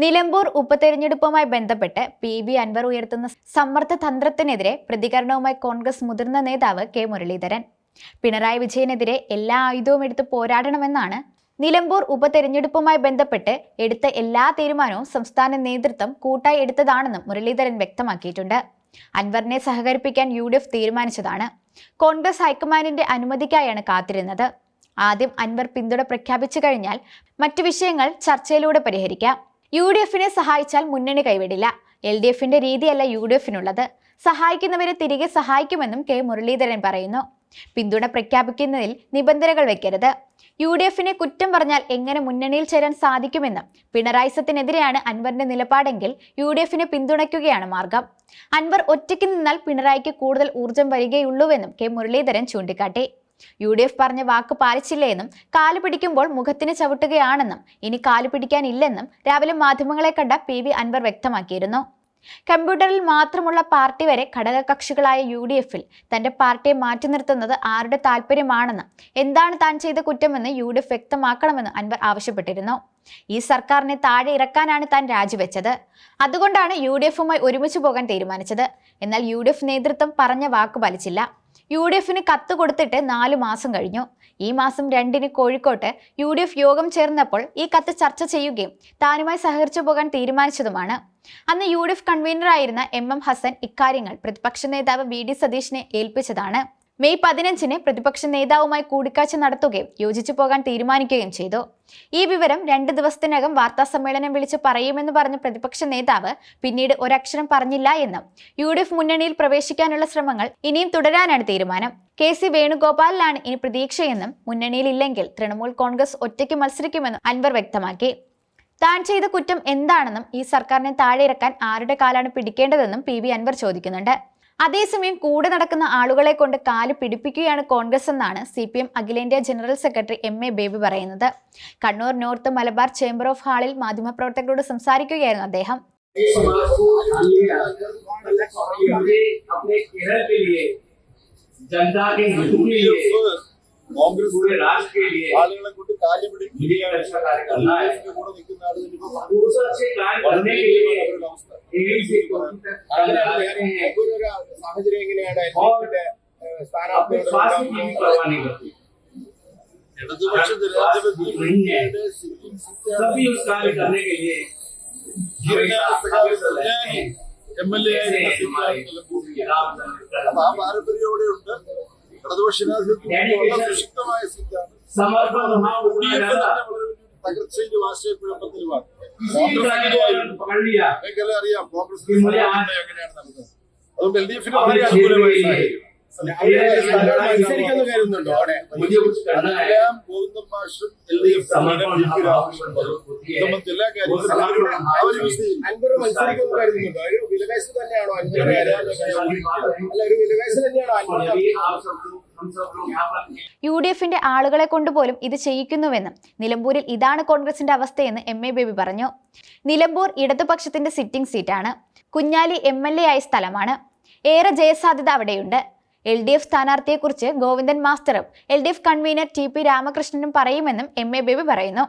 നിലമ്പൂർ ഉപതെരഞ്ഞെടുപ്പുമായി ബന്ധപ്പെട്ട് പി.വി. അൻവർ ഉയർത്തുന്ന സമ്മർദ്ദ തന്ത്രത്തിനെതിരെ പ്രതികരണവുമായി കോൺഗ്രസ് മുതിർന്ന നേതാവ് കെ മുരളീധരൻ. പിണറായി വിജയനെതിരെ എല്ലാ ആയുധവും എടുത്ത് പോരാടണമെന്നാണ്. നിലമ്പൂർ ഉപതെരഞ്ഞെടുപ്പുമായി ബന്ധപ്പെട്ട് എടുത്ത എല്ലാ തീരുമാനവും സംസ്ഥാന നേതൃത്വം കൂട്ടായി എടുത്തതാണെന്നും മുരളീധരൻ വ്യക്തമാക്കിയിട്ടുണ്ട്. അൻവറിനെ സഹകരിപ്പിക്കാൻ UDF തീരുമാനിച്ചതാണ്. കോൺഗ്രസ് ഹൈക്കമാൻഡിന്റെ അനുമതിക്കായാണ് കാത്തിരുന്നത്. ആദ്യം അൻവർ പിന്തുണ പ്രഖ്യാപിച്ചു കഴിഞ്ഞാൽ മറ്റു വിഷയങ്ങൾ ചർച്ചയിലൂടെ പരിഹരിക്കാം. UDFനെ സഹായിച്ചാൽ മുന്നണി കൈവിടില്ല. LDFന്റെ രീതിയല്ല UDFനുള്ളത്. സഹായിക്കുന്നവരെ തിരികെ സഹായിക്കുമെന്നും കെ മുരളീധരൻ പറയുന്നു. പിന്തുണ പ്രഖ്യാപിക്കുന്നതിൽ നിബന്ധനകൾ വെക്കരുത്. UDFനെ കുറ്റം പറഞ്ഞാൽ എങ്ങനെ മുന്നണിയിൽ ചേരാൻ സാധിക്കുമെന്നും പിണറായിസത്തിനെതിരെയാണ് അൻവറിന്റെ നിലപാടെങ്കിൽ UDFനെ പിന്തുണയ്ക്കുകയാണ് മാർഗം. അൻവർ ഒറ്റയ്ക്ക് നിന്നാൽ പിണറായിക്ക് കൂടുതൽ ഊർജം വരികയുള്ളൂവെന്നും കെ മുരളീധരൻ ചൂണ്ടിക്കാട്ടി. UDF പറഞ്ഞ വാക്ക് പാലിച്ചില്ലേന്നും കാല് പിടിക്കുമ്പോൾ മുഖത്തിന് ചവിട്ടുകയാണെന്നും ഇനി കാല് പിടിക്കാനില്ലെന്നും രാവിലെ മാധ്യമങ്ങളെ കണ്ട പി.വി. അൻവർ വ്യക്തമാക്കിയിരുന്നു. കമ്പ്യൂട്ടറിൽ മാത്രമുള്ള പാർട്ടി വരെ ഘടകകക്ഷികളായ UDFൽ തന്റെ പാർട്ടിയെ മാറ്റി നിർത്തുന്നത് ആരുടെ താല്പര്യമാണെന്ന്, എന്താണ് താൻ ചെയ്ത കുറ്റമെന്ന് UDF വ്യക്തമാക്കണമെന്ന് അൻവർ ആവശ്യപ്പെട്ടിരുന്നു. ഈ സർക്കാരിനെ താഴെ ഇറക്കാനാണ് താൻ രാജിവെച്ചത്. അതുകൊണ്ടാണ് UDFുമായി ഒരുമിച്ച് പോകാൻ തീരുമാനിച്ചത്. എന്നാൽ UDF നേതൃത്വം പറഞ്ഞ വാക്ക് പാലിച്ചില്ല. UDFന് കത്ത് കൊടുത്തിട്ട് 4 മാസം കഴിഞ്ഞു. ഈ മാസം 2-ന് കോഴിക്കോട്ട് UDF യോഗം ചേർന്നപ്പോൾ ഈ കത്ത് ചർച്ച ചെയ്യുകയും താനുമായി സഹകരിച്ചു പോകാൻ തീരുമാനിച്ചതുമാണ്. അന്ന് UDF കൺവീനറായിരുന്ന MM ഹസൻ ഇക്കാര്യങ്ങൾ പ്രതിപക്ഷ നേതാവ് VD സതീഷിനെ ഏൽപ്പിച്ചതാണ്. മെയ് 15-ന് പ്രതിപക്ഷ നേതാവുമായി കൂടിക്കാഴ്ച നടത്തുകയും യോജിച്ചു പോകാൻ തീരുമാനിക്കുകയും ചെയ്തു. ഈ വിവരം 2 ദിവസത്തിനകം വാർത്താ സമ്മേളനം വിളിച്ച് പറയുമെന്ന് പറഞ്ഞ പ്രതിപക്ഷ നേതാവ് പിന്നീട് ഒരക്ഷരം പറഞ്ഞില്ല എന്നും UDF മുന്നണിയിൽ പ്രവേശിക്കാനുള്ള ശ്രമങ്ങൾ ഇനിയും തുടരാനാണ് തീരുമാനം. KC വേണുഗോപാലിലാണ് ഇനി പ്രതീക്ഷയെന്നും മുന്നണിയിൽ ഇല്ലെങ്കിൽ തൃണമൂൽ കോൺഗ്രസ് ഒറ്റയ്ക്ക് മത്സരിക്കുമെന്നും അൻവർ വ്യക്തമാക്കി. താൻ ചെയ്ത കുറ്റം എന്താണെന്നും ഈ സർക്കാരിനെ താഴെ ഇറക്കാൻ ആരുടെ കാലാണ് പിടിക്കേണ്ടതെന്നും പി.വി. അൻവർ ചോദിക്കുന്നുണ്ട്. അതേസമയം കൂടെ നടക്കുന്ന ആളുകളെ കൊണ്ട് കാല് പിടിപ്പിക്കുകയാണ് കോൺഗ്രസ് എന്നാണ് CPM അഖിലേന്ത്യാ ജനറൽ സെക്രട്ടറി MA ബേബി പറയുന്നത്. Kannur north Malabar chamber of ഹാളിൽ മാധ്യമപ്രവർത്തകരോട് സംസാരിക്കുകയായിരുന്നു അദ്ദേഹം. കോൺഗ്രസ് पूरे राष्ट्र के लिए ആളുകളെ കൊണ്ട് കാല് പിടിപ്പിക്കുകയാണ് കൂടെ നിൽക്കുന്ന ആളുകൾ अच्छे प्लान करने के लिए സാഹചര്യം എങ്ങനെയാണ് ഇടതുപക്ഷ ജനാധിപത്യയുടെ सभी उस कार्य करने के लिए MLA അപ്പൊ ആ പാരമ്പര്യോടെ ഉണ്ട്. തകർച്ചയിൽ ആശയക്കുഴപ്പത്തിലുമാണ് അറിയാം. കോൺഗ്രസ് എങ്ങനെയാണ് നടന്നത്. അതുകൊണ്ട് LDFന് വളരെ അനുകൂലമായി കരുതുന്നുണ്ടോ അവിടെ ഗോവിന്ദൻ മാഷും LDF സംബന്ധിച്ച് എല്ലാ കാര്യങ്ങളും അൻവർ മത്സരിക്കുന്നു കരുതുന്നുണ്ടോ? ഒരു വിലപേശൽ തന്നെയാണോ അൻവർ? അല്ല, ഒരു വിലപേശൽ തന്നെയാണോ അൻവർ? UDFന്റെ ആളുകളെ കൊണ്ടുപോലും ഇത് ചെയ്യിക്കുന്നുവെന്നും നിലമ്പൂരിൽ ഇതാണ് കോൺഗ്രസിന്റെ അവസ്ഥയെന്ന് MA ബേബി പറഞ്ഞു. നിലമ്പൂർ ഇടതുപക്ഷത്തിന്റെ സിറ്റിംഗ് സീറ്റാണ്. കുഞ്ഞാലി MLA ആയ സ്ഥലമാണ്. ഏറെ ജയസാധ്യത അവിടെയുണ്ട്. LDF സ്ഥാനാർത്ഥിയെക്കുറിച്ച് ഗോവിന്ദൻ മാസ്റ്ററും LDF കൺവീനർ TP രാമകൃഷ്ണനും പറയുമെന്നും MA ബേബി പറയുന്നു.